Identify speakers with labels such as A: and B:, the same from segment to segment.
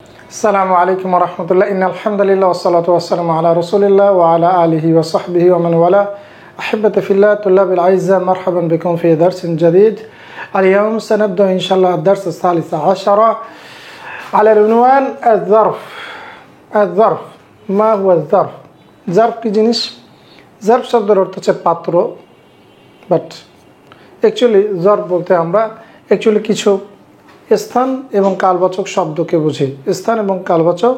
A: আসসালামু আলাইকুম ওয়া রাহমাতুল্লাহ। ইন্নাল হামদুলিল্লাহ ওয়াসসালাতু ওয়াসসালামু আলা রাসূলিল্লাহ ওয়া আলা আলিহি ওয়া সাহবিহি ওয়া মান ওয়ালা। আহিব্বাতি ফিল্লাহ, তুল্লাবিল আইজ্জা, মারহাবান বিকুম ফি দারসিন জাদীদ। اليوم سنبدأ إن شاء الله الدرس الثالث عشر على العنوان الظرف. الظرف ما هو الظرف؟ ظرف কি জিনিস? ظرف শব্দের অর্থ হচ্ছে পাত্র, বাট অ্যাকচুয়ালি ظرف বলতে আমরা অ্যাকচুয়ালি কিছু স্থান এবং কালবাচক শব্দকে বুঝি, স্থান এবং কালবাচক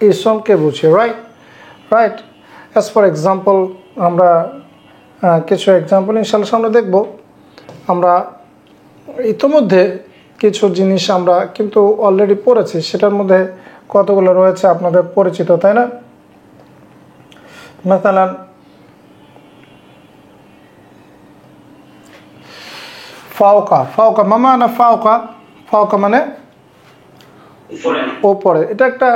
A: ইসমকে বুঝি, রাইট। অ্যাজ ফর এক্সাম্পল আমরা কিছু এক্সাম্পল ইনশাআল্লাহ সামনে দেখব। আমরা ইতিমধ্যে কিছু জিনিস আমরা কিন্তু অলরেডি পড়েছি, সেটার মধ্যে কতগুলো রয়েছে আপনাদের পরিচিত, তাই না? মাসালান ফাওকা, ফাওকা মামানা ফাওকা, ফাওকা মানে উপরে। এটা একটা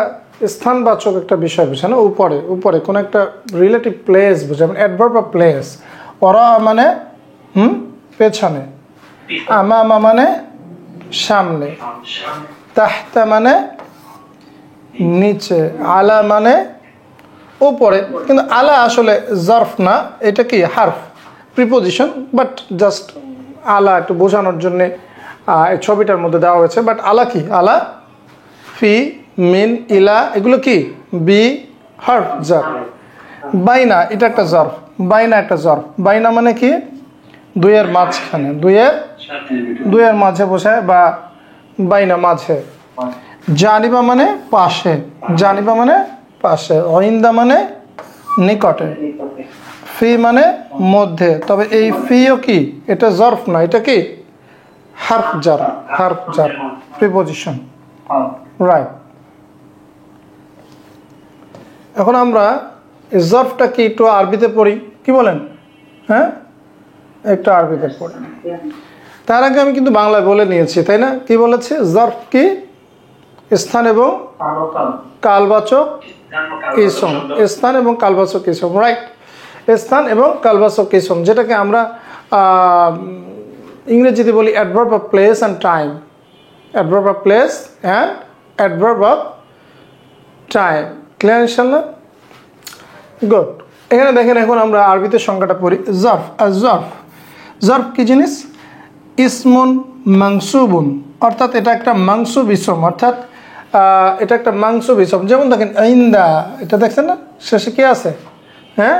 A: স্থানবাচক একটা বিষয় বুঝে না, উপরে, উপরে কোনো একটা রিলেটিভ প্লেস বুঝে, মানে অ্যাডভার্ব অফ প্লেস। ওরা মানে পেছনে, আমামা মানে সামনে, তাহতা মানে নিচে, আলা মানে উপরে। কিন্তু আলা আসলে জর্ফ না, এটা কি হার্ফ, প্রিপোজিশন, বাট জাস্ট আলা একটু বোঝানোর জন্যে এই ছবিটার মধ্যে দেওয়া হয়েছে। বাট আলা কি? আলা, ফি, মিন, ইলা এগুলো কি? বি হার্ফ জর্ফ। বাইনা এটা একটা জর্ফ, বাইনা একটা জর্ফ। বাইনা মানে কি? দুইয়ের মাঝখানে, দুইয়ের মাঝে বোঝায়, বা বাইনা মাঝে। জানিবা মানে পাশে, জানিবা মানে পাশে। ইনদা মানে নিকটে। ফি মানে মধ্যে, তবে এই ফিও কি? এটা জর্ফ না, এটা কি? হার্ফ জার, হার্ফ জার, প্রিপোজিশন, রাইট। এখন আমরা এই জর্ফটা কি একটু আরবিতে পড়ি, কি বলেন? হ্যাঁ, একটু আরবিতে পড়ি। তার আগে আমি কিন্তু বাংলায় বলে নিয়েছি, তাই না? কি বলেছে? জর্ফ কি? স্থান এবং কালবাচক ইসম, স্থান এবং কালবাচক ইসম, রাইট। স্থান এবং কালবাচক ইসম, যেটাকে আমরা ইংরেজিতে বলি adverb of place and time. Adverb of place and adverb of time. Clear ইনশাআল্লাহ? গুড। এখানে দেখেন, এখন আমরা আরবিতে সংখ্যাটা পড়ি। জর্ফ, জর্ফ, জর্ফ কি জিনিস? ইসমুন মাংসুবুন, অর্থাৎ এটা একটা মাংসুব ইসম, অর্থাৎ এটা একটা মাংসুব ইসম। যেমন দেখেন ইন্দা, এটা দেখছেন না, শেষে কি আছে? হ্যাঁ,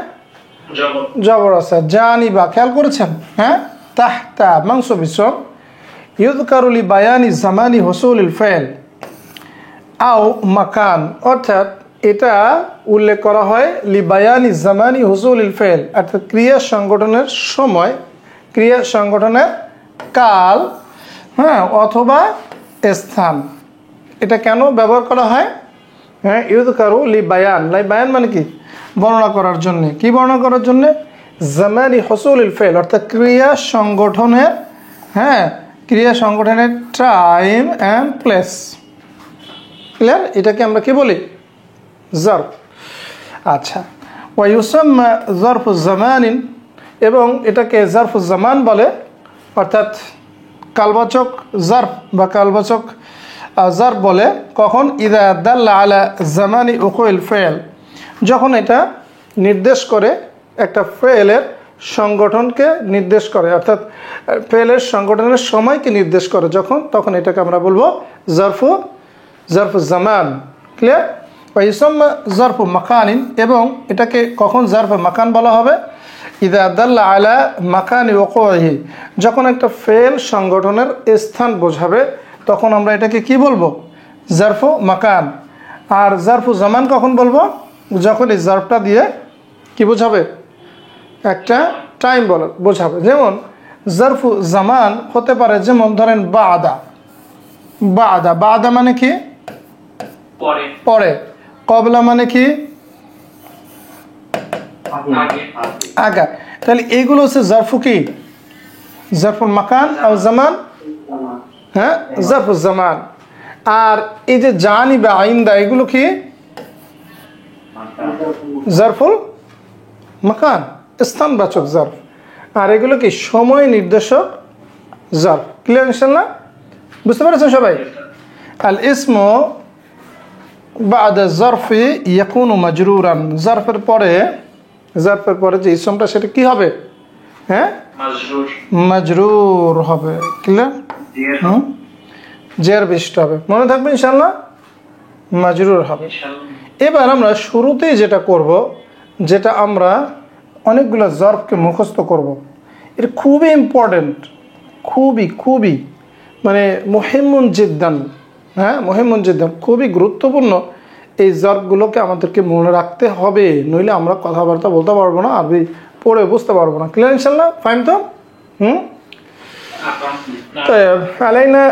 A: জবর আছে। জানিবা, খেয়াল করেছেন? হ্যাঁ, তাহতা মাংসুব ইসম। ইউযকারু লিবায়ানি জামানি হুসুলিল ফাইল আও মাকান, অর্থাৎ এটা উল্লেখ করা হয় লিবায়ানি জামানি হুসুলিল ফাইল, অর্থাৎ ক্রিয়া সংগঠনের সময়, ক্রিয়া সংগঠনের কাল, হ্যাঁ, অথবা স্থান। এটা কেন ব্যবহার করা হয়? হ্যাঁ, ইউযকারু লিবায়ান, লিবায়ান মানে কি? বর্ণনা করার জন্য। কি বর্ণনা করার জন্য? জামানি হুসুলিল ফাইল, অর্থাৎ ক্রিয়া সংগঠনের, হ্যাঁ, ক্রিয়া সংগঠনের টাইম অ্যান্ড প্লেস। ক্লিয়ার? এটাকে আমরা কি বলি? জর্ফ। আচ্ছা, ওয়া ইউসাম্মা জর্ফু জামানিন, এবং এটাকে জর্ফু জামান বলে, অর্থাৎ কালবাচক জর্ফ বা কালবাচক জর্ফ বলে। কখন? ইদা দাল্লা আলা জামানি উকুইল ফাইল, যখন এটা নির্দেশ করে একটা ফেলের সংগঠনকে নির্দেশ করে, অর্থাৎ ফেলের সংগঠনের সময়কে নির্দেশ করে যখন, তখন এটাকে আমরা বলবো জর্ফু, জর্ফু জামান। ক্লিয়ার? ইউসাম্মা জর্ফু মাকানিন, এবং এটাকে কখন জর্ফু মাকান বলা হবে? ইদা দাল্লা আলা মাকানি ওয়াকুইহি, যখন একটা ফেল সংগঠনের স্থান বোঝাবে, তখন আমরা এটাকে কি বলবো? জর্ফু মাকান। আর জর্ফু জামান কখন বলবো? যখন এই জর্ফটা দিয়ে কি বোঝাবে? একটা টাইম বোঝাবে। যেমন জর্ফু জামান হতে পারে, যেমন ধরেন বাদা, বাদা, বাদা মানে কি? পরে। কবলা মানে কি? আগে। তাহলে এইগুলো হচ্ছে জর্ফু কি? জর্ফুল মাকান আর জামান, হ্যাঁ, জর্ফুল জামান। আর এই যে জানিবা, আইন্দা, এগুলো কি? জর্ফুল মাকান, স্থানবাচক জর্ফ। আর এগুলো কি? সময় নির্দেশক জর্ফ। ক্লিয়ার ইনশাআল্লাহ? বুঝতে পেরেছেন সবাই? আল ইসমু বাদা জারফি ইয়াকুনু মাজরুরান, জারফের পরে যে ইসমটা সেটা কি হবে? হ্যাঁ, মাজরুর হবে। ক্লিয়ার? জের বিশিষ্ট হবে, মনে থাকবে ইনশাআল্লাহ, মাজরুর হবে। এবার আমরা শুরুতেই যেটা করব, যেটা আমরা অনেকগুলো জারফকে মুখস্থ করব, এটা খুবই ইম্পর্টেন্ট, খুবই মানে মুহিম্মুন জিদ্দান। হ্যাঁ, মুহিম্মুন জিদ্দান, খুবই গুরুত্বপূর্ণ। এই জারফগুলোকে আমাদেরকে মনে রাখতে হবে, নইলে আমরা কথাবার্তা বলতে পারবো না, আরবি পড়ে বুঝতে পারবো না। ক্লিয়ার ইনশাআল্লাহ? ফাইন তো? طيب علينا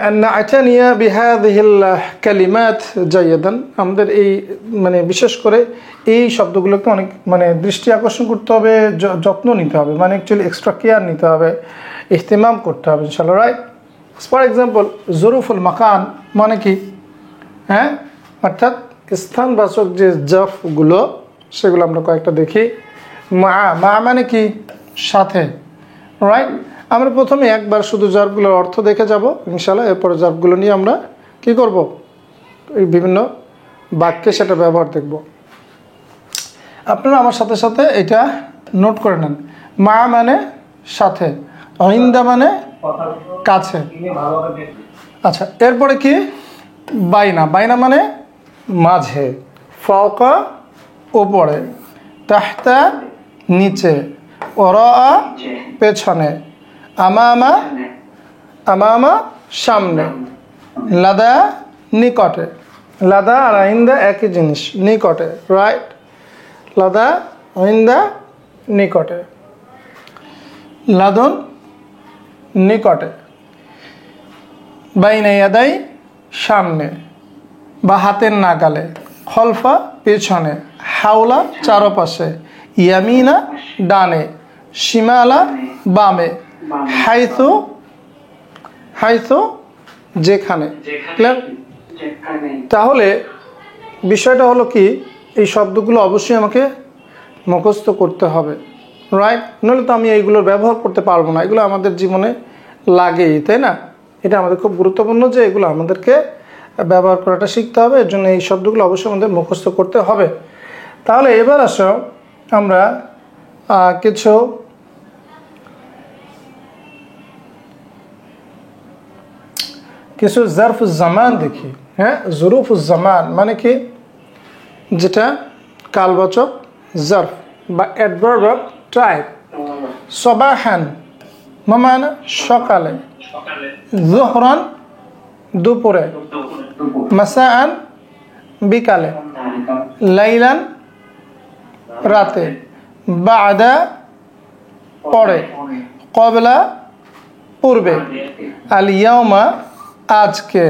A: أن نعتني بهذه الكلمات جيدا। আমাদের এই মানে বিশেষ করে এই শব্দগুলোকে অনেক মানে দৃষ্টি আকর্ষণ করতে হবে, যত্ন নিতে হবে, মানে অ্যাকচুয়ালি এক্সট্রা কেয়ার নিতে হবে, ইহতিমাম করতে হবে ইনশাআল্লাহ। রাইট? ফর এক্সাম্পল, জুরুফুল মাকান মানে কি? হ্যাঁ, অর্থাৎ স্থানবাচক যে জারফগুলো সেগুলো আমরা কয়েকটা দেখি। মা মানে কি? সাথে। রাইট? আমরা প্রথমে একবার শুধু জারফগুলোর অর্থ দেখে যাব ইনশাআল্লাহ, এরপরে জারফগুলো নিয়ে আমরা কি করব, এই বিভিন্ন বাক্যে সেটা ব্যবহার দেখব। আপনারা আমার সাথে সাথে এটা নোট করে নেন। মা মানে সাথে, ইনদা মানে কাছে। আচ্ছা, এরপরে কি? বাইনা মানে মাঝে, ফাওকা উপরে, তাহতা নিচে, ওরা পেছনে, আমামা সামনে, লাদা নিকটে। লাদা আর আইন্দা একই জিনিস, নিকটে। রাইট? লাদা আইন্দা নিকটে, লাদন নিকটে। বাইনা ইয়াদাই সামনে বা হাতের নাগালে, খলফা পেছনে, হাওলা চারপাশে, ইয়ামিনা ডানে, শিমালা বামে, হাইথু যেখানে। তাহলে বিষয়টা হলো কি, এই শব্দগুলো অবশ্যই আমাকে মুখস্থ করতে হবে। রাইট? নইলে তো আমি এইগুলোর ব্যবহার করতে পারবো না, এগুলো আমাদের জীবনে লাগেই, তাই না? এটা আমাদের খুব গুরুত্বপূর্ণ যে এগুলো আমাদেরকে ব্যবহার করাটা শিখতে হবে, এর জন্য এই শব্দগুলো অবশ্যই আমাদের মুখস্থ করতে হবে। তাহলে এবার আসো আমরা কিছু জারফুজ জামান দেখি। হ্যাঁ, জুরুফুজ জামান মানে কি? যেটা কালবাচক জারফ বা অ্যাডভার্ব অফ টাইপ। সবাহান মানে সকালে, যুহরান দুপুরে, মাসাআন বিকালে, লাইলান রাতে, বাদা পরে, কবলা পূর্বে, আল ইয়াউমা আজকে,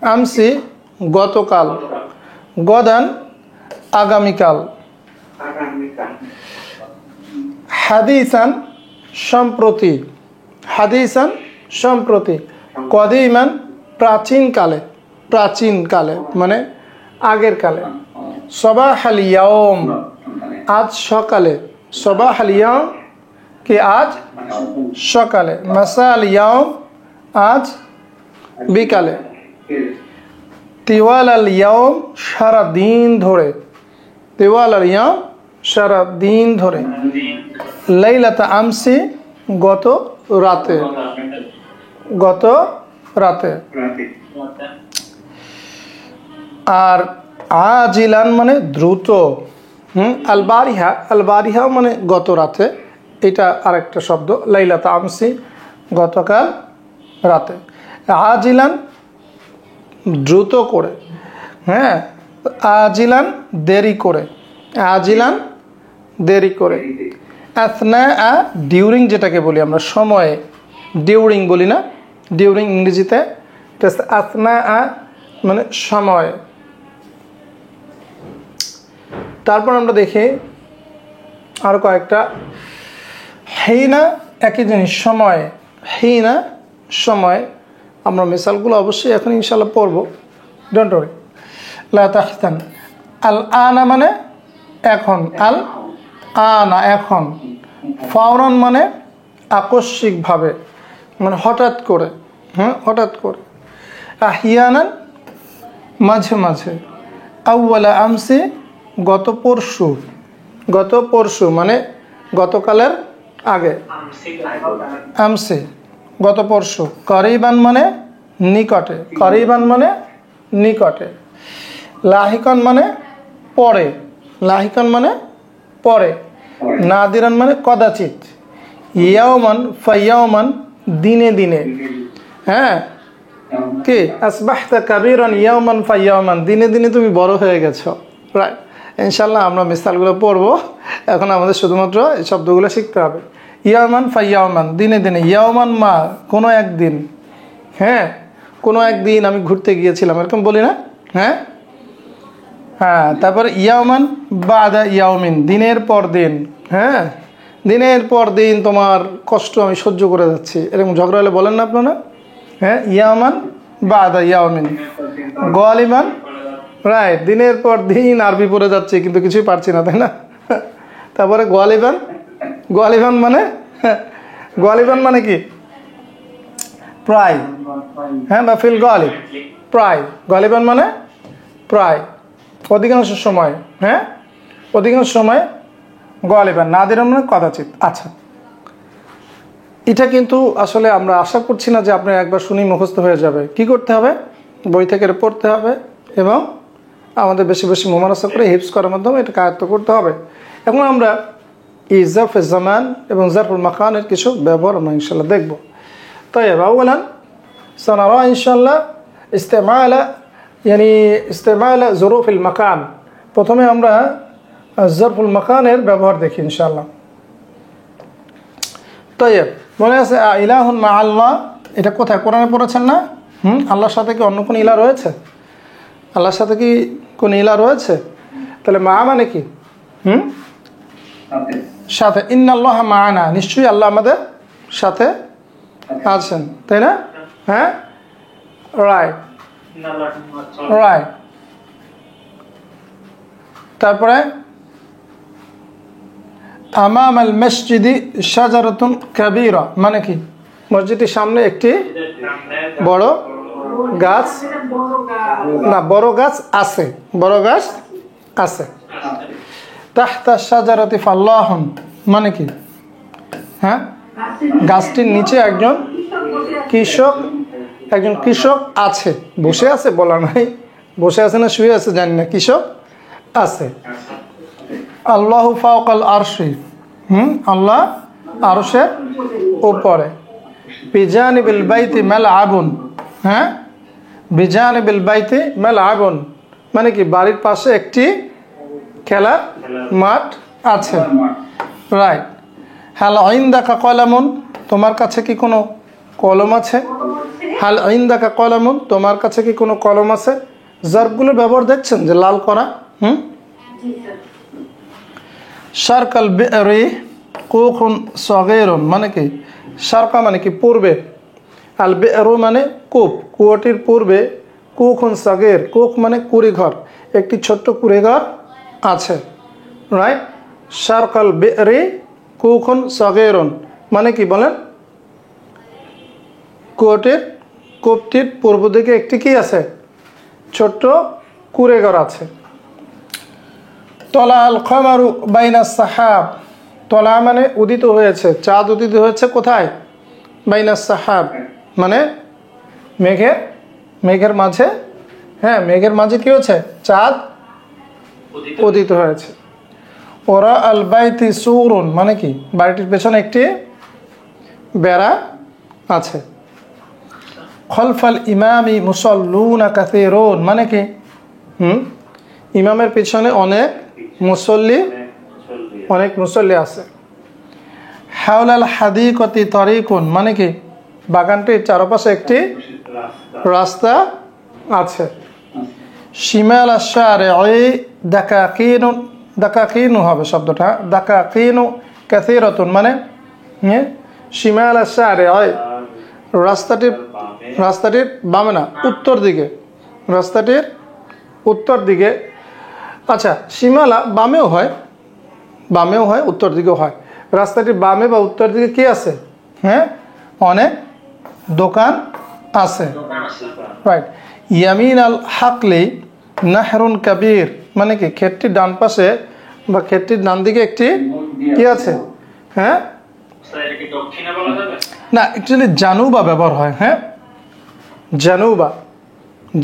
A: আমসি গতকাল, গদান আগামীকাল, হাদিসান সম্প্রতি, কদিমান প্রাচীনকালে মানে আগের কালে, সবাহাল ইয়াউম আজ সকালে, সবাহাল ইয়াউম কি আজ সকালে, মাসাল ইয়াউম আজ বিকালে, তিওয়াল আল ইয়াউম সারা দিন ধরে, তিওয়াল আল ইয়াউম সারা দিন ধরে, লাইলাতা আমসি গত রাতে। আর আজিলান মানে দ্রুত। আলবারিহা মানে গত রাতে, এটা আরেকটা শব্দ। লাইলাতা আমসি গতকাল রাতে। আজিলান দ্রুত করে, হ্যাঁ, আজিলান দেরি করে, আথনা ডিউরিং যেটাকে বলি আমরা সময়ে, ডিউরিং বলি না, ডিউরিং ইংরেজিতে, আথনা মানে সময়। তারপর আমরা দেখি আরো কয়েকটা। হিনা একই জিনিস, সময়, হিনা সময়। আমরা মিসালগুলো অবশ্যই এখন ইনশাল্লাহ পড়বো, ডোন্ট ওয়ারি। লা তাহতান। আল আনা মানে এখন, আল আনা এখন। ফাওরান মানে আকস্মিকভাবে, মানে হঠাৎ করে, হ্যাঁ হঠাৎ করে। আহিয়ানান মাঝে মাঝে। আউয়ালা আমসি গত পরশু, গত পরশু মানে গতকালের আগে। আমসি গত পরশু। করিবান মানে নিকটে, করিবান মানে নিকটে। লাহিকান মানে পরে, লাহিকান মানে পরে। নাদিরান মানে কদাচিৎ। ইয়াওমান ফাইয়াওমান দিনে দিনে। হ্যাঁ কি আসবাহতা কাবীরান ইয়াওমান ফাইয়াওমান দিনে দিনে তুমি বড় হয়ে গেছো। রাইট, ইনশাল্লাহ আমরা মিসালগুলো পড়বো। এখন আমাদের শুধুমাত্র এই শব্দগুলো শিখতে হবে। ইয়াওমান ফাইয়াওমান দিনে দিনে। ইয়াওমান মা কোনো একদিন। হ্যাঁ কোনো একদিন আমি ঘুরতে গিয়েছিলাম, এরকম বলি না? হ্যাঁ হ্যাঁ। তারপরে ইয়াওমান বাদা ইয়াওমিন দিনের পর দিন। হ্যাঁ দিনের পর দিন তোমার কষ্ট আমি সহ্য করে যাচ্ছি, এরকম ঝগড়া হলে বলেন না আপনারা? হ্যাঁ ইয়াওমান বাদা ইয়াওমিন। গালিবান রাইট, দিনের পর দিন আরবি পড়ে যাচ্ছে কিন্তু কিছুই পারছি না, তাই না? তারপরে গালিবান, গালিবান মানে গালিবান মানে কি? প্রায়। হ্যাঁ বা ফিল গালিব, প্রায়। গালিবান মানে প্রায়, অধিকাংশ সময়। হ্যাঁ অধিকাংশ সময় গালিবান। নাদিরান মানে কদাচিৎ। আচ্ছা, এটা কিন্তু আসলে আমরা আশা করছি না যে আপনার একবার শুনি মুখস্থ হয়ে যাবে। কি করতে হবে? বই থেকে পড়তে হবে এবং আমাদের বেশি বেশি মুমারাসা করে হিফজ করার মাধ্যমে এটা আয়ত্ত করতে হবে। এখন আমরা এই জারফে জামান এবং জারফুল মাকানের কিছু ব্যবহার আমরা ইনশাল্লাহ দেখব। তাই আউয়ালান সানারা ইনশাল্লাহ ইস্তেমালা यानी इस्तेमाल ज़ुरूफ़िल मकान। प्रथमे আমরা জারফুল মাকানের ব্যবহার দেখি ইনশাআল্লাহ। তাইব মনে আছে ইলাহুন মা আল্লাহ, এটা কোথায় কোরআনে পড়েছেন না? আল্লাহর সাথে কি অন্য কোনো ইলাহ রয়েছে? আল্লাহর সাথে কি কোনো ইলাহ রয়েছে? তাহলে মা মানে কি? সাথে। ইন্নাল্লাহা মা'ানা, নিশ্চয়ই আল্লাহ আমাদের সাথে আছেন, তাই না? হ্যাঁ রাইট রাইট। তারপরে আমামাল মসজিদি শাজারাতুন কাবীরা মানে কি? মসজিদের সামনে একটি বড় গাছ, না বড় গাছ আছে, বড় গাছ আছে। তাহতা শাজারাতি ফাল্লাহুন মানে কি? হ্যাঁ গাছটির নিচে একজন কৃষক, একজন কৃষক আছে, বসে আছে বলা নাই, বসে আছে না শুয়ে আছে জানি না, কৃষক আছে। আল্লাহু ফাওকাল আরশি, আল্লাহ আরশের উপরে। বিজানিবিল বাইতি মালআবুন, হ্যাঁ বিজানিবিল বাইতি মালআবুন মানে কি? বাড়ির পাশে একটি খেলার মাঠ আছে। রাইট। হাল ইনদাকা কলামুন, তোমার কাছে কি কোনো কলম আছে? হাল ইনদাকা কলামুন, তোমার কাছে কি কোনো কলম আছে? জারফগুলোর ব্যবহার দেখছেন যে লাল করা। শারকাল বি'রি কুখুন সগীরুন মানে কি? শারকা মানে কি? পূর্বে। আল বি'রু মানে কূপ, কুয়োটির পূর্বে। কুখুন সগীর, কুখ মানে কুড়িঘর, একটি ছোট্ট কুড়িঘর আছে। রাইট। শারকাল বি'রি কুখুন সগীরুন মানে কি বলেন? কূপটির পূর্ব দিকে একটি কি আছে? ছোট্ট কুড়েঘর আছে। তলা আল কমারু বাইনা সাহাব, তলা মানে উদিত হয়েছে, চাঁদ উদিত হয়েছে কোথায়? বাইনা সাহাব মানে মেঘের মাঝে। হ্যাঁ মেঘের মাঝে কি হয়েছে? চাঁদ উদিত হয়েছে। ওরা আল বাইতি সুরুন মানে কি? বাড়িটির পেছনে একটি বেড়া আছে। খলফাল ইমামি মুসল্লুনা কাসীরুন মানে কি? ইমামের পিছনে অনেক মুসল্লি আছে। হাওলাল হাদিকতি তরিকুন মানে কি? বাগানটির চারপাশে একটি রাস্তা আছে। শিমাল আশ-শারি'i দাকাকিনু, দাকাকিনু হবে শব্দটা, দাকাকিনু কাসীরাতুন মানে শিমাল আশ-শারি'i রাস্তাটির বামে না উত্তর দিকে, রাস্তাটির উত্তর দিকে। আচ্ছা শিমালা বামেও হয়, উত্তর দিকেও হয়। রাস্তাটির বামে বা উত্তর দিকে কি আছে? হ্যাঁ অনেক দোকান আছে। রাইট। ইয়ামিন আল হাকলি নাহরুন কাবীর মানে কি ক্ষেতটির ডান পাশে বা ক্ষেতটির ডান দিকে একটি কি আছে? হ্যাঁ, না অ্যাকচুয়ালি জানুবা ব্যবহার হয়। হ্যাঁ,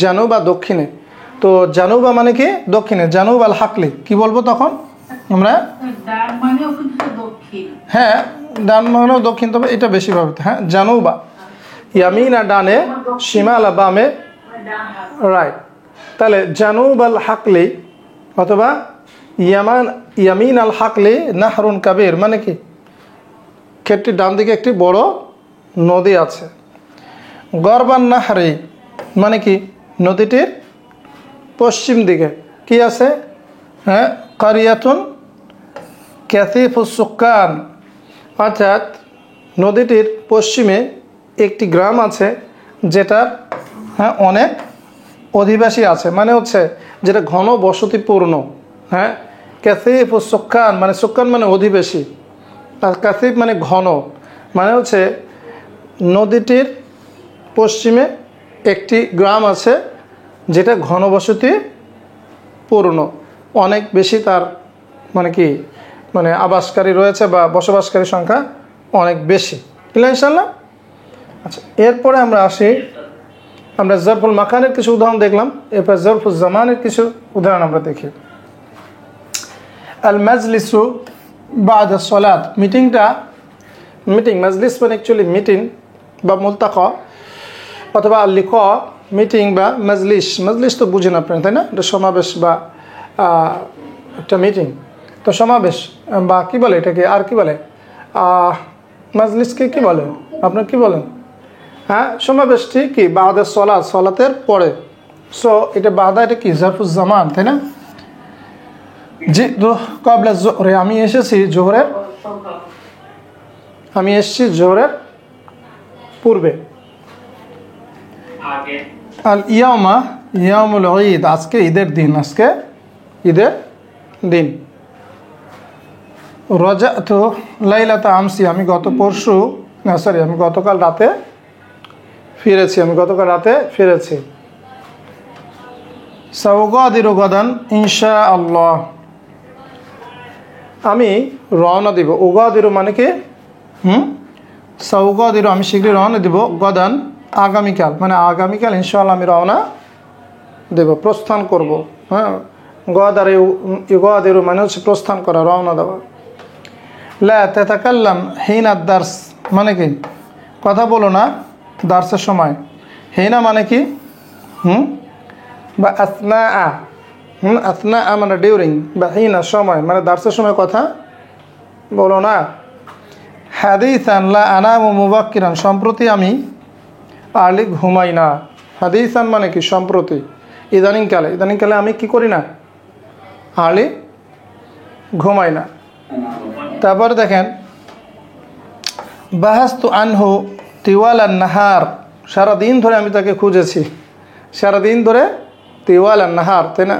A: জানুবা দক্ষিণে। তো জানুবা মানে কি দক্ষিণে, জানুব আল হাকলি কি বলবো তখন আমরা? হ্যাঁ, ডান মানেও দক্ষিণ, তবে এটা বেশি ভাবে। হ্যাঁ, জানুবা ইয়ামিনা ডানে, শিমালা বামে, রাইট। তাহলে জানুব আল হাকলি অথবা ইয়ামিন আল হাকলি নাহরুন কাবীর মানে কি ক্ষেতটির ডান দিকে একটি বড় নদী আছে। গরবান নাহরি মানে কি নদীটির পশ্চিম দিকে কি আছে? হ্যাঁ, কারিয়াতুন কাসীফুস সুকান, অর্থাৎ নদীটির পশ্চিমে একটি গ্রাম আছে যেটার হ্যাঁ অনেক অধিবাসী আছে, মানে হচ্ছে যেটা ঘন বসতিপূর্ণ। হ্যাঁ, কাসীফুস সুকান মানে সুকান মানে অধিবাসী, আর কাসীফ মানে ঘন, মানে হচ্ছে নদীটির পশ্চিমে একটি গ্রাম আছে যেটা ঘনবসতি পূর্ণ, অনেক বেশি তার মানে কি মানে আবাসকারী রয়েছে বা বসবাসকারী সংখ্যা অনেক বেশি। ইনশাআল্লাহ। আচ্ছা, এরপরে আমরা আসি, আমরা জরফুল মাকানের কিছু উদাহরণ দেখলাম, এরপর জরফুল জামানের কিছু উদাহরণ আমরা দেখি। আল মাজলিসু বাদা সলাত, মিটিং, মাজলিস মানে অ্যাকচুয়ালি মিটিং বা মুলতাকা, অথবা লিকা মিটিং বা মজলিস তো বুঝেন আপনারা, তাই না? এটা সমাবেশ বা একটা মিটিং, তো সমাবেশ বা কি বলে এটাকে, আর কি বলে মজলিসকে কি বলে আপনার, কি বলেন? হ্যাঁ, সমাবেশটি কি বাদা সলাতের পরে। সো এটা বাদা, এটা কি জরফুল জামান, তাই না? জি, তো ক্বাবলা যোহরে আমি এসেছি জোহরের পূর্বে। আল ইয়ামুল ঈদ, আজকে ঈদের দিন। রাজাতু লাইলাতা আমসি, আমি গতকাল রাতে ফিরেছি। সাউগাদিরু গাদান ইনশাআল্লাহ, আমি রওনা দিব। উগাদিরু মানে কি সাউগাদিরু আমি শীঘ্রই রওনা দিব, গদান আগামীকাল, মানে আগামীকাল ইনশাআল্লাহ আমি রওনা দেব, প্রস্থান করব। হ্যাঁ, গাদারু মানে হচ্ছে প্রস্থান করা, রওনা দেওয়া। লা তাতাকাল্লাম হিনা দার্স মানে কি কথা বলো না দার্সের সময়। হিনা মানে কি বা আসনা মানে ডিউরিং, বা হিনা সময় মানে দার্সের সময় কথা বলো না। হাদিসান লা আনামু মুবাক্কিরান, সম্প্রতি আমি আর্লি ঘুমাই না। হাদিসান মানে কি সম্প্রতি, ইদানিংকালে আমি কি করি না, আর্লি ঘুমাই না। তারপরে দেখেন বাহাস্তু আনহু তিওয়ালান নাহার, সারাদিন ধরে আমি তাকে খুঁজেছি, সারাদিন ধরে তিওয়ালান নাহার, তাই না?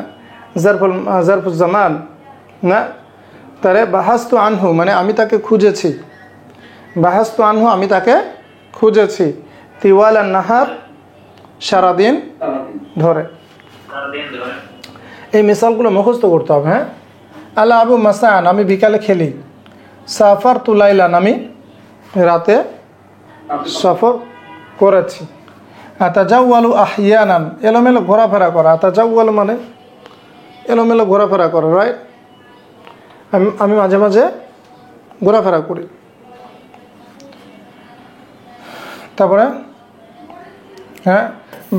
A: জরফুল জামান না, তারে বাহাস্তু আনহু মানে আমি তাকে খুঁজেছি, আমি তাকে খুঁজেছি, তিওয়ালান নাহার সারাদিন ধরে। এই মিসালগুলো মুখস্থ করতে হবে। হ্যাঁ, আলা আবু মাসান আমি বিকালে খেলি, সাফার তুলাইলান আমি রাতে সফর করেছি। আতাজাওয়ালু আহিয়ানান এলোমেলো ঘোরাফেরা করা, আতাজাওয়ালু মানে এলোমেলো ঘোরাফেরা করা, রাইট? আমি মাঝে মাঝে ঘোরাফেরা করি। তারপরে হ্যাঁ,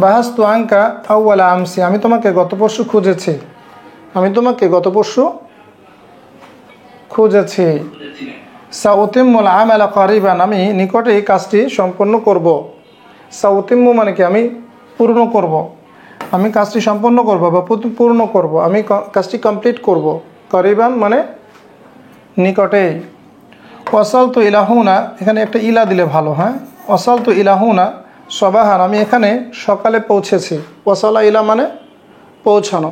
A: বাহাস্তু আঙ্কা আউয়ালা আমসি আমি তোমাকে গত পরশু খুঁজেছি। সাউতিম্মুল আমালা কারিবান আমি নিকটেই কাজটি সম্পন্ন করব। সাউতিম্মু মানে কি আমি পূর্ণ করব, আমি কাজটি সম্পন্ন করব বা পূর্ণ করব, আমি কাজটি কমপ্লিট করব। কারিবান মানে নিকটেই। ওয়াসালতু ইলাহুনা, এখানে একটা ইলা দিলে ভালো। হ্যাঁ, ওয়াসালতু ইলাহুনা সবাহান আমি এখানে সকালে পৌঁছেছি। ওয়াসালা ইলা মানে পৌঁছানো।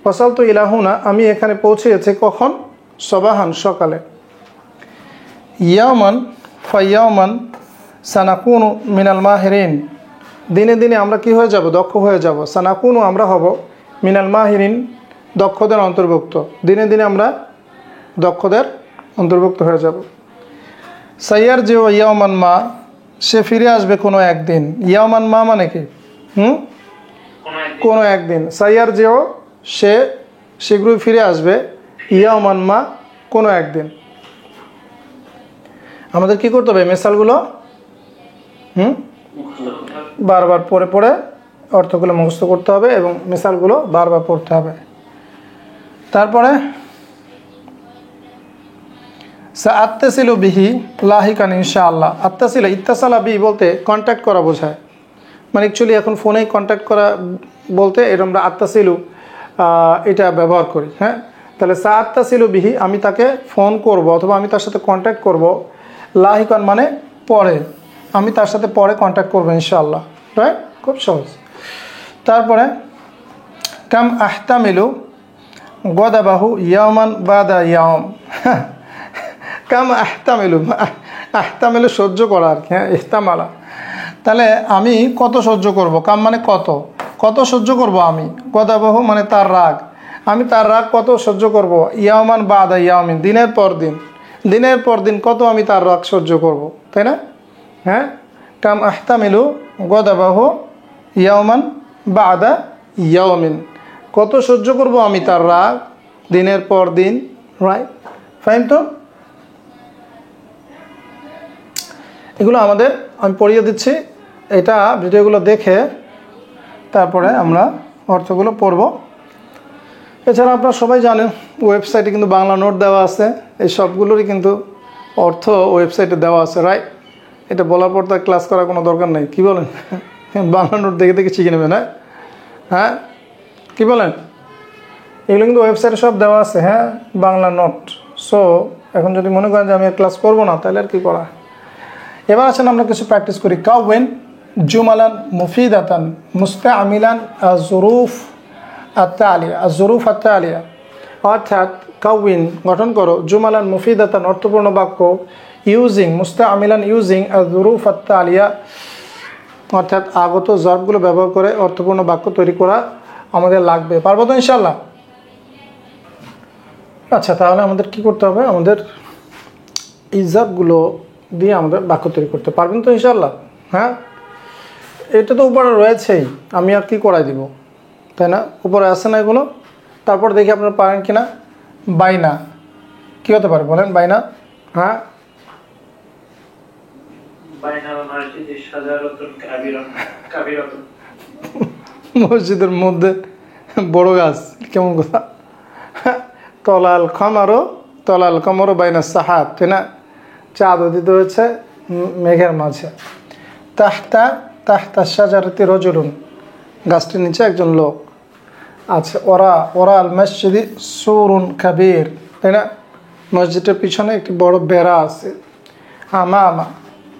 A: ওয়াসালতু ইলাহুনা আমি এখানে পৌঁছেছি কখন? সবাহান সকালে। ইয়াওমান ফাইয়াওমান সানাকুনু মিনাল মাহিরিন দিনে দিনে আমরা কি হয়ে যাব? দক্ষ হয়ে যাব। সানাকুনু আমরা হব মিনাল মাহিরিন দক্ষদের অন্তর্ভুক্ত। দিনে দিনে আমরা দক্ষদের অন্তর্ভুক্ত হয়ে যাব। সাইয়ার যে ইয়ামান মা সে ফিরে আসবে কোনো একদিন। ইয়ামান মা মানে কি? কোনো একদিন। সাইয়ার যেও সে শীঘ্রই ফিরে আসবে। ইয়ামান মা কোনো একদিন। আমাদের কি করতে হবে? মিসালগুলো বারবার পড়ে পড়ে অর্থগুলো মুখস্থ করতে হবে এবং মিসালগুলো বারবার পড়তে হবে। তারপরে আত্তাসিলু বিহি লাহিকান ইনশাআল্লাহ। আত্তাসিলা ইত্তাসালা বি বলতে কন্ট্যাক্ট করা বোঝায়। মানে অ্যাকচুয়ালি এখন ফোনে কন্ট্যাক্ট করা বলতে এটা আমরা আত্তাসিলু এটা ব্যবহার করি। হ্যাঁ, তাহলে আত্তাসিলু বিহি আমি তাকে ফোন করব অথবা আমি তার সাথে কন্ট্যাক্ট করব। লাহিকান মানে পরে, আমি তার সাথে পরে কন্ট্যাক্ট করবো ইনশাআল্লাহ। রাইট, খুব সহজ। তারপরে কাম আহতামিলু গদাবাহু ইয়ামান বাদা ইয়াম। কাম আহতামিলু, আহতামিলু সহ্য করা আর কি। হ্যাঁ, ইহতামালা। তাহলে আমি কত সহ্য করব? কাম মানে কত, কত সহ্য করব আমি। গদাবাহু মানে তার রাগ, আমি তার রাগ কত সহ্য করব। ইয়ামান বাদা ইয়ামিন দিনের পর দিন, দিনের পর দিন কত আমি তার রাগ সহ্য করব, তাই না? হ্যাঁ, কাম আহতামিলু গদাবাহু ইয়ামান বাদা ইয়ামিন কত সহ্য করব আমি তার রাগ দিনের পর দিন। Right, fine. তো এগুলো আমাদের আমি পড়িয়ে দিচ্ছি, এটা ভিডিওগুলো দেখে তারপরে আমরা অর্থগুলো পড়ব। এছাড়া আপনারা সবাই জানেন ওয়েবসাইটে কিন্তু বাংলা নোট দেওয়া আছে, এই সবগুলোরই কিন্তু অর্থ ওয়েবসাইটে দেওয়া আছে। রাইট, এটা বলার পর তো ক্লাস করার কোনো দরকার নেই, কি বলেন? বাংলা নোট দেখে দেখে শিখে নেবেন। হ্যাঁ হ্যাঁ, কী বলেন? এগুলো কিন্তু ওয়েবসাইটে সব দেওয়া আছে। হ্যাঁ, বাংলা নোট। সো এখন যদি মনে করেন যে আমি ক্লাস করবো না, তাহলে আর কি করা। এবার আসেন আমরা কিছু প্র্যাকটিস করি। কাউয়েন জুমালান মুফিদাতান মুস্তাআমিলান আজ-জুরুফ আত-তালিয়া। আজ-জুরুফ আত-তালিয়া অর্থাৎ কাউইন গঠন করো, জুমালান মুফিদাতান অর্থপূর্ণ বাক্য, ইউজিং মুস্তাআমিলান ইউজিং আজ-জুরুফ আত-তালিয়া অর্থাৎ আগত জর্বগুলো ব্যবহার করে অর্থপূর্ণ বাক্য তৈরি করা আমাদের লাগবে। পারবো তো ইনশাআল্লাহ? আচ্ছা, তাহলে আমাদের কি করতে হবে? আমাদের এই জর্বগুলো দিয়ে আমাদের বাক্য তৈরি করতে পারবেন তো ইনশাআল্লাহ? হ্যাঁ, এটা তো উপরে রয়েছেই, আমি আর কি করাই দিব, তাই না? উপরে আসে না এগুলো। তারপর দেখি আপনারা পারেন কিনা। বাইনা কি হতে পারে বলেন? বাইনা, হ্যাঁ, মসজিদের মধ্যে বড় গাছ, কেমন কথা? তলাল কমারো, তলাল কমারো বাইনা সাহাব, তাই না? চাঁদ উদিত হয়েছে মেঘের মাঝে। তাহতা তাহতা শাজারাতি রজুলুন, গাছটির নিচে একজন লোক আছে। ওরা ওরা আল মসজিদি সুরুন কাবীর, তাই না? মসজিদের পিছনে একটি বড় বেড়া আছে। আমামা,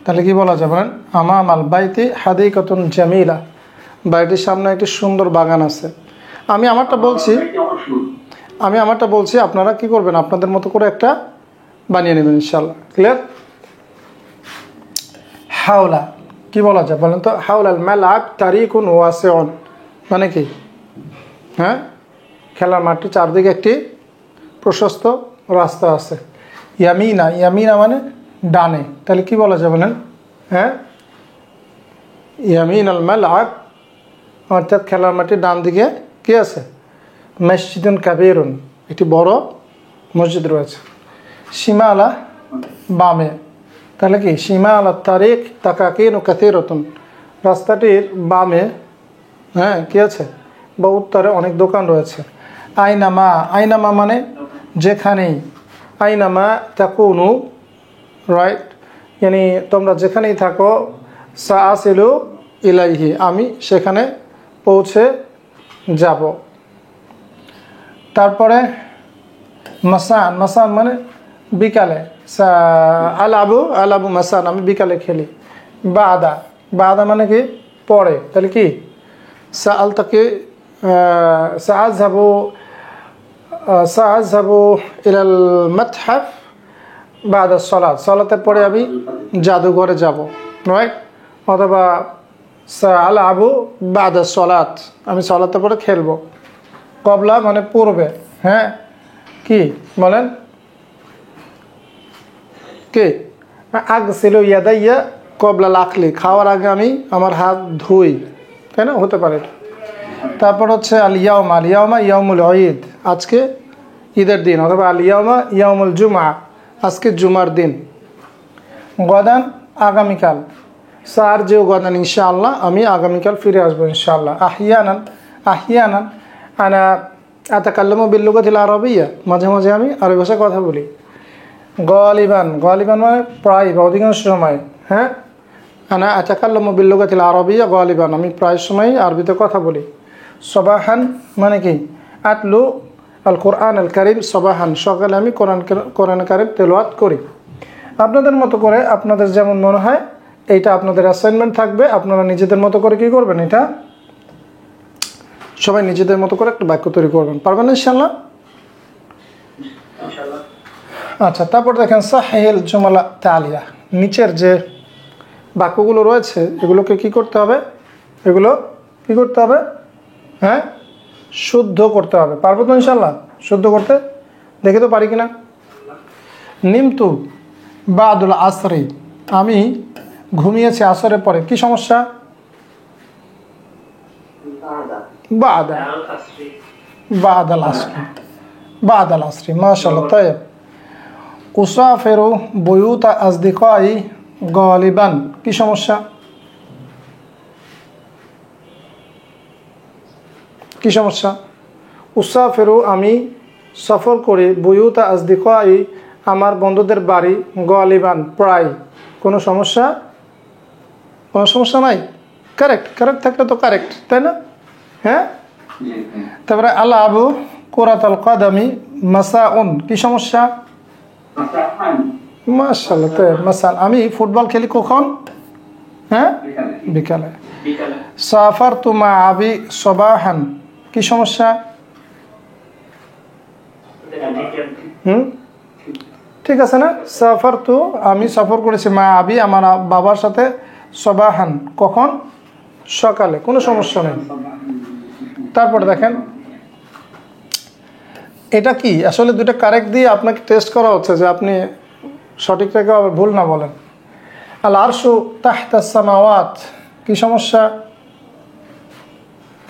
A: তাহলে কি বলা যাবে? আমাম আল বাইতি হাদিকাতুন জামিলা, বাড়িটির সামনে একটি সুন্দর বাগান আছে। আমি আমারটা বলছি, আপনারা কি করবেন? আপনাদের মতো করে একটা বানিয়ে নেবেন ইনশাআল্লাহ। ক্লিয়ার? হাওলা কি বলা যায় বলেন তো? হাওলাল মালআব তারিকুন ওয়াসিউন মানে কি? হ্যাঁ, খেলার মাঠটি চারদিকে একটি প্রশস্ত রাস্তা আছে। ইয়ামিনা, ইয়ামিনা মানে ডানে, তাহলে কি বলা যায় বলেন? হ্যাঁ, ইয়ামিন আল মালআব অর্থাৎ খেলার মাঠের ডান দিকে কি আছে? মসজিদুন কাবীরুন, একটি বড় মসজিদ রয়েছে। শিমালা বামে, তাহলে কি? শিমালা তারিক তাকাকিন কাসীরাতুন, রাস্তাটির বামে হ্যাঁ কি আছে? বা উত্তরে অনেক দোকান রয়েছে। আইনামা, আইনামা মানে যেখানেই। আইনামা তাকুনু, রাইট, মানে তোমরা যেখানেই থাকো। সাআসিলু ইলাইহি, আমি সেখানে পৌঁছে যাব। তারপরে মাসান, মাসান মানে বিকালে। আলাবু, আলাবু মাসান, আমি বিকালে খেলি। বাদা, বাদা মানে কি? পরে, তাহলে কি? সাআলতাকে সাআযহাবু ইলাল মাতহাফ বাদা সালাত, সালাতের পরে আমি জাদুঘরে যাব। রাইট, অথবা সাআলাবু বাদা সলাত, আমি সলাতের পরে খেলবো। কবলা মানে পূর্বে, হ্যাঁ কি বলেন কি, আগসিলু ইয়াদাইয়া কবলা লাকলি, খাওয়ার আগে আমি আমার হাত ধুই, তাই না, হতে পারে। তারপর হচ্ছে আল ইয়াউমা, আল ইয়াউমা ইয়াউমুল ঈদ, আজকে ঈদের দিন, অথবা আল ইয়াউমা ইয়াউমুল জুমা, আজকে জুমার দিন। গদান আগামীকাল, স্যার যেও গদান ইনশাআল্লাহ, আমি আগামীকাল ফিরে আসবো ইনশাআল্লাহ। আহিয়ানান, আহিয়ানান আনা আতাকাল্লামু বিল লুগাতিল আরাবিয়্যা, মাঝে মাঝে আমি আরবি ভাষায় কথা বলি। গালিবান, গালিবান মানে প্রায় বা অধিকাংশ সময়, হ্যাঁ। আনা আতাকাল্লামু বিল লুগাতিল আরাবিয়্যা গালিবান, আমি প্রায় সময় আরবিতে কথা বলি। সবাহান মানে কি, আতলু আল কোরআন আল কারিম সবাহান, সকালে আমি কোরআন কারিম তেলাওয়াত করি। আপনাদের মতো করে, আপনাদের যেমন মনে হয়, এইটা আপনাদের অ্যাসাইনমেন্ট থাকবে। আপনারা নিজেদের মতো করে কি করবেন, এটা সবাই নিজেদের মতো করে একটা বাক্য তৈরি করবেন, পারবেন ইনশাআল্লাহ। আচ্ছা, তারপর দেখেন সাহিল জুমালা তালিয়া, নিচের যে বাক্যগুলো রয়েছে এগুলোকে কি করতে হবে, এগুলো কি করতে হবে, হ্যাঁ শুদ্ধ করতে হবে। পারবো তো ইনশাআল্লাহ শুদ্ধ করতে? দেখে তো পারি কিনা। নিমতু বাদুল আসরি, আমি ঘুমিয়েছি আসরের পরে, কি সমস্যা, বাদা, বাদাল আসরি, বাদাল আসরি, মাশাআল্লাহ। তাইব উসাফিরু বুয়ুতা আসদিকাই গালিবান, কি সমস্যা, কি সমস্যা, উসাফিরু আমি সফর করি, বুয়ুতা আসদিকাই আমার বন্ধুদের বাড়ি, গালিবান প্রায়, কোনো সমস্যা, কোনো সমস্যা নাই। কারেক্ট, কারেক্ট থাকলে তো কারেক্ট, তাই না, হ্যাঁ। তারপরে আলাবু কুরাতাল কাদামি মাসাউন, কি সমস্যা, মাশাআল্লাহ। তো মাসাল, আমি ফুটবল খেলি কখন, হ্যাঁ বিকালে। সাফারতু মা আবি সবাহান, কি সমস্যা, ঠিক আছে না। সাফারতু আমি সফর করেছি, মা আবি আমার বাবার সাথে, সবাহান কখন, সকালে, কোনো সমস্যা নেই। তারপর দেখেন এটা কি, আসলে দুটো কারেক্ট দিয়ে আপনাকে টেস্ট করা হচ্ছে যে আপনি সঠিক রেখে আবার ভুল না বলেন। আল আরশু তাহতাস সামাওয়াত, কি সমস্যা,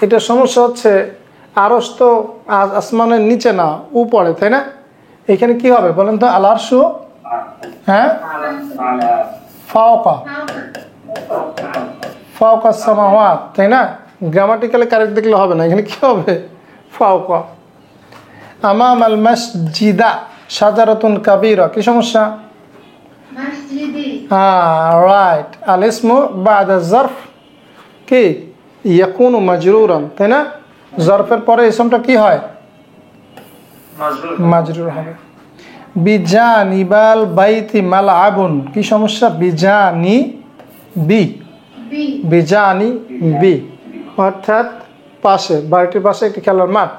A: এটা সমস্যা হচ্ছে আরশ তো আসমানের নিচে না, উপরে, তাই না। এখানে কি হবে বলেন তো, আল আরশু, হ্যাঁ ফাওকা, ফাওকা সামাওয়াত, তাই না। গ্রামাটিক্যালি কারেক্ট দেখলে হবে না, এখানে কি হবে, ফাওকা। আমাম আল মসজিদা শাজারাতুন কাবীরা, কি সমস্যা, হ্যাঁ রাইট। আল ইসমু বাদা যরফ কি ইয়াকুনু মাজরুরান, তাই না। যরফের পরে ইসমটা কি হয়, মাজরুর হবে। বিজানিবাল বাইতি মালআবুন, কি সমস্যা, বিজানি বি, বিজানি বি অর্থাৎ পাশে, বাড়িটির পাশে একটি খেলার মাঠ।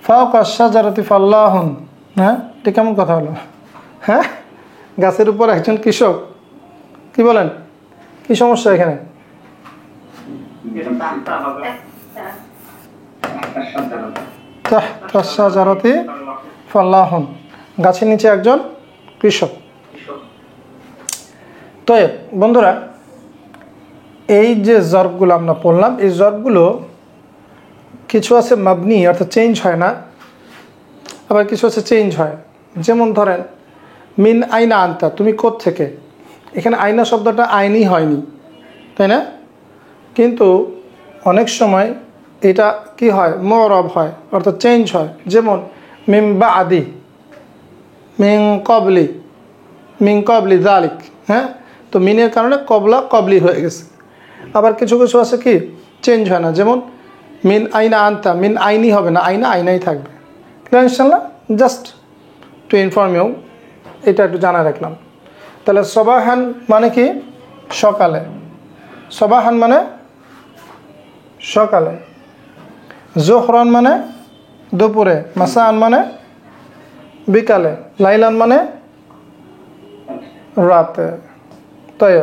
A: ফাওকা শাজারাতি ফাল্লাহুন, হ্যাঁ এটা কেমন কথা হলো, হ্যাঁ গাছের উপর একজন কৃষক, কি বলেন, কি সমস্যা এখানে, তাহতা শাজারাতি ফাল্লাহুন, গাছের নিচে একজন কৃষক। তো বন্ধুরা, এই যে জর্বগুলো আমরা পড়লাম, এই জর্বগুলো কিছু আছে মাবনি অর্থাৎ চেঞ্জ হয় না, আবার কিছু আছে চেঞ্জ হয়। যেমন ধরেন মিন আইনা আনতা, তুমি কোত্থেকে, এখানে আইনা শব্দটা আইনি হয়নি, তাই না, কিন্তু অনেক সময় এটা কি হয়, মুরব হয় অর্থাৎ চেঞ্জ হয়। যেমন মিন বাদি, মিন কবলি, মিন কবলি যালিক, হ্যাঁ তো মিনের কারণে কবলা কবলি হয়ে গেছে। আবার কিছু কিছু আছে কি চেঞ্জ হয় না, যেমন মিন আইনা আনতা, মিন আইনি হবে না, আইনা আইনাই থাকবে। ইনশাআল্লাহ জাস্ট টু ইনফর্ম ইউ, এটা একটু জানা রাখলাম। তাহলে সবাহান মানে কি, সকালে, সবাহান মানে সকালে। জোহরান মানে দুপুরে, মাসান মানে বিকালে, লাইলান মানে রাতে। তাই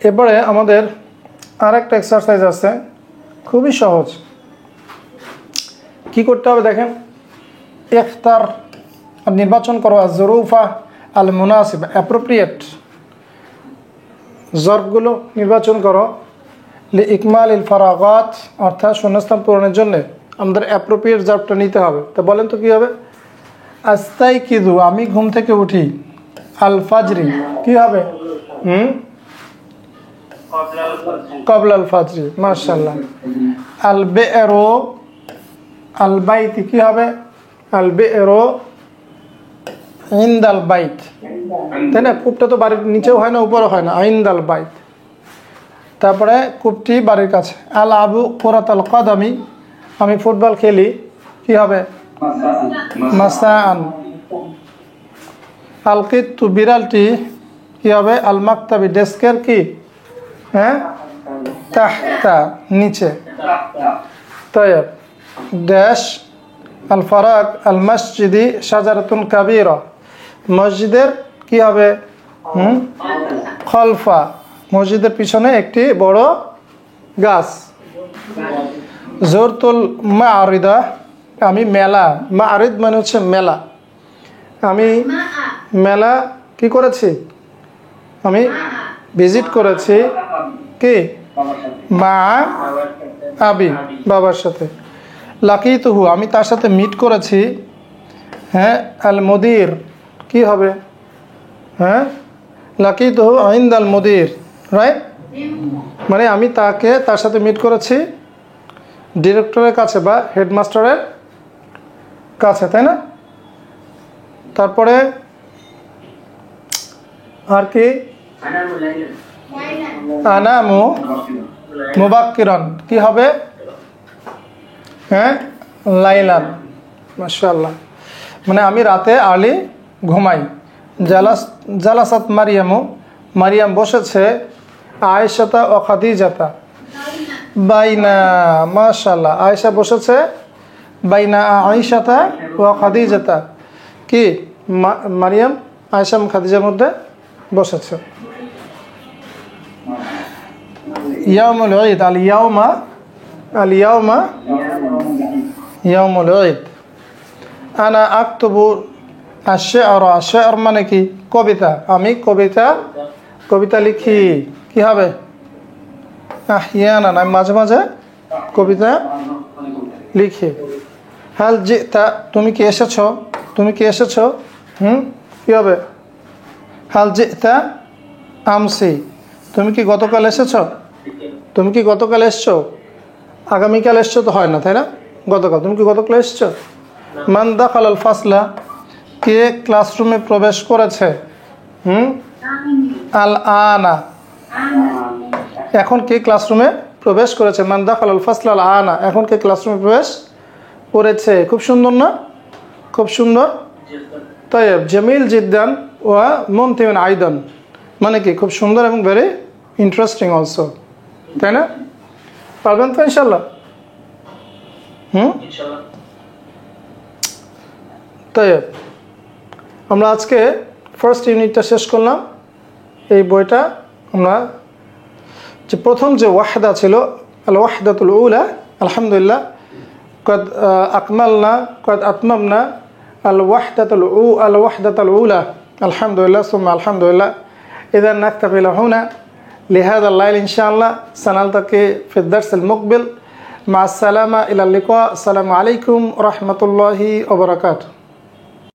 A: এরপরে আমাদের আরেকটা এক্সারসাইজ আছে, খুবই সহজ। কি করতে হবে দেখেন, ইখতার, নির্বাচন করো আজ-জুরুফা আল মুনাসিবা, অ্যাপ্রোপ্রিয়েট জর্বগুলো নির্বাচন করো। লি ইকমাল ইল ফারাগাত, অর্থাৎ শূন্যস্থান পূরণের জন্য আমাদের অ্যাপ্রোপ্রিয়েট জর্বটা নিতে হবে। তো বলেন তো কী হবে? আস্তাইকিযু, আমি ঘুম থেকে উঠি। আল ফাজরি, কী হবে? ক্বাবলা আল ফাজরি, মাশাআল্লাহ। আল বি'রু, আল বাইতি, কী হবে? আল বি'রু ইনদাল বাইত, তাই না? কূপটা তো বাড়ির নিচেও হয় না, উপরও হয় না, ইনদাল বাইত। তারপরে কূপটি বাড়ির কাছে। আল আবু কুরাতাল কদামি, আমি ফুটবল খেলি, কি হবে? মাসাআন। আল কিত্তু, বিড়ালটি, কি হবে? আল মাকতাবি, ডেস্কের কি? হ্যাঁ, তাহতা, নিচে। তাইব, ড্যাশ আল ফারাক আল মসজিদি শাজারাতুন কাবীরা, মসজিদের কি হবে? খলফা, মসজিদের পিছনে একটি বড় গাছ। জোরতুল মাআরিদা, আমি মেলা, মাআরিদ মানে হচ্ছে মেলা, আমি মেলা কি করেছি? আমি ভিজিট করেছি, কি? মা আবি, বাবার সাথে। লাকিতুহু, আমি তার সাথে মিট করেছি। হ্যাঁ, আল মুদির, কি হবে? হ্যাঁ, লাকিতুহু ইনদাল মুদির, রাইট? মানে আমি তার সাথে মিট করেছি ডিরেক্টরের কাছে বা হেডমাস্টারের কাছে, তাই না? তারপরে আর কি? আনামু মুবাক্কিরান, কি হবে? হ্যাঁ, লাইলান, মাশাআল্লাহ। মানে আমি রাতে আর্লি ঘুমাই। জালাসাত মারিয়ামু, মারিয়াম বসেছে। আয়েশাতা ও খাদিজাতা বাইনা, মাশাআল্লাহ, আয়েশা বসেছে বাইনা আয়েশাতা ও খাদিজাতা, কি? মারিয়াম আয়েশা এবং খাদিজার মধ্যে বসেছে। ইয়াউমুল ঈদ, আল ইয়াউমা, আল ইয়াউমা ইয়াউমুল ঈদ। আনা আকতুবু আশ-শি'রা, আশ-শি'r মানে কি? কবিতা, আমি কবিতা লিখি, কি হবে? আহইয়ানান, আমি মাঝে মাঝে কবিতা লিখি। হাল জিতা, তুমি কি এসেছো? তুমি কি এসেছো? কি হবে? হাল জিতা আমসি, তুমি কি গতকাল এসেছো? তুমি কি গতকাল এসছো? আগামীকাল এসছো তো হয় না, তাই না? গতকাল, তুমি কি গতকাল এসছো? মান দাখাল আল ফাসলা, কে ক্লাসরুমে প্রবেশ করেছে? আল আনা, এখন কে ক্লাসরুমে প্রবেশ করেছে? মান দাখাল আল ফাসলা আল আনা, এখন কে ক্লাসরুমে প্রবেশ করেছে? খুব সুন্দর না? খুব সুন্দর। তাইব, জামিল জিদ্দান ওয়া মুমতিউন আইদান, মানে কি? খুব সুন্দর এবং ভেরি ইন্টারেস্টিং অলসো, তাই না? পারবেন তো ইনশাল্লাহ? তাইব, আমরা আজকে ফার্স্ট ইউনিটটা শেষ করলাম। এই বইটা আমরা যে প্রথম যে ওয়াহদা ছিল, আল ওয়াহদাতুল উলা, আলহামদুলিল্লাহ কদ আকমালনা কদ আতমামনা আল ওয়াহদাতুল উলা, আলহামদুলিল্লাহ সুম্মা আলহামদুলিল্লাহ। ইযান নাকতাফি হুনা লিহাযা আল-লাইল ইনশাআল্লাহ, সানালতাকি ফি আদ-দারস আল-মুকবিল। মা আসসালামা ইলা লিকা, আসসালামু আলাইকুম ওয়া রাহমাতুল্লাহি ওয়া বারাকাতুহু।